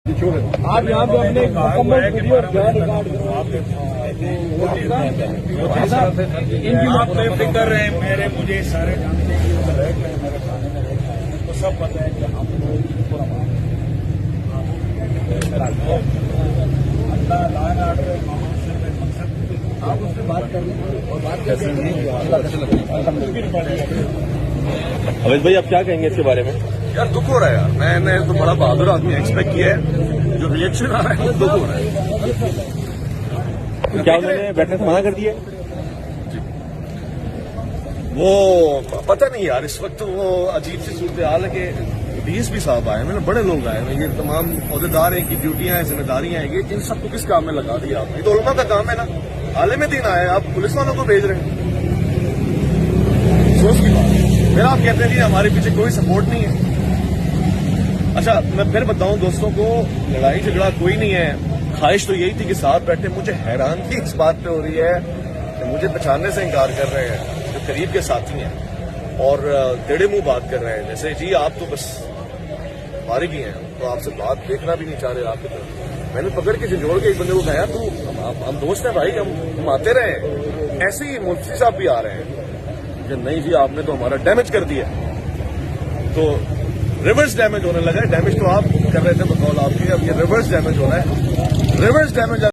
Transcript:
आप यहाँ पे अपने मुकम्मल वीडियो आप बेफिक्र रहे मेरे मुझे सारे जानते हैं तो सब पता है कि हम आप उससे बात कर लें और बात कर अवैध भाई, आप क्या कहेंगे इसके बारे में? यार दुख हो रहा है यार, मैंने तो बड़ा बहादुर आदमी एक्सपेक्ट किया है, जो रिएक्शन आ रहा है दुख हो रहा है। क्या उन्होंने बैठने से मना कर दिया? वो पता नहीं यार, इस वक्त वो अजीब सी सूरत हाल है कि डीएसपी साहब आए, मैंने बड़े लोग आए हैं, ये तमाम अहदेदार हैं की ड्यूटियां हैं, जिम्मेदारियां हैं, ये इन सबको किस काम में लगा दिया आपने? तो उलमा का काम है ना, आलिम दिन आए आप पुलिस वालों को भेज रहे हैं, सोच की बात। फिर आप कहते हैं जी हमारे पीछे कोई सपोर्ट नहीं है। अच्छा मैं फिर बताऊं दोस्तों को, लड़ाई झगड़ा कोई नहीं है, ख्वाहिश तो यही थी कि साथ बैठे। मुझे हैरानगी इस बात पे हो रही है कि मुझे पहचानने से इनकार कर रहे हैं जो करीब के साथी हैं और टेढ़े मुंह बात कर रहे हैं, जैसे जी आप तो बस हमारे भी हैं, तो आपसे बात देखना भी नहीं चाह रहे आपकी तरफ। मैंने पकड़ के झंझोड़ के एक बंदे को कहा तू हम दोस्त हैं भाई, हम आते रहे। ऐसे ही मुफ्ती साहब भी आ रहे हैं कि नहीं जी आपने तो हमारा डैमेज कर दिया, तो रिवर्स डैमेज होने लगा है। डैमेज तो आप कर रहे थे बकौल आपके, अब ये रिवर्स डैमेज हो रहा है, रिवर्स डैमेज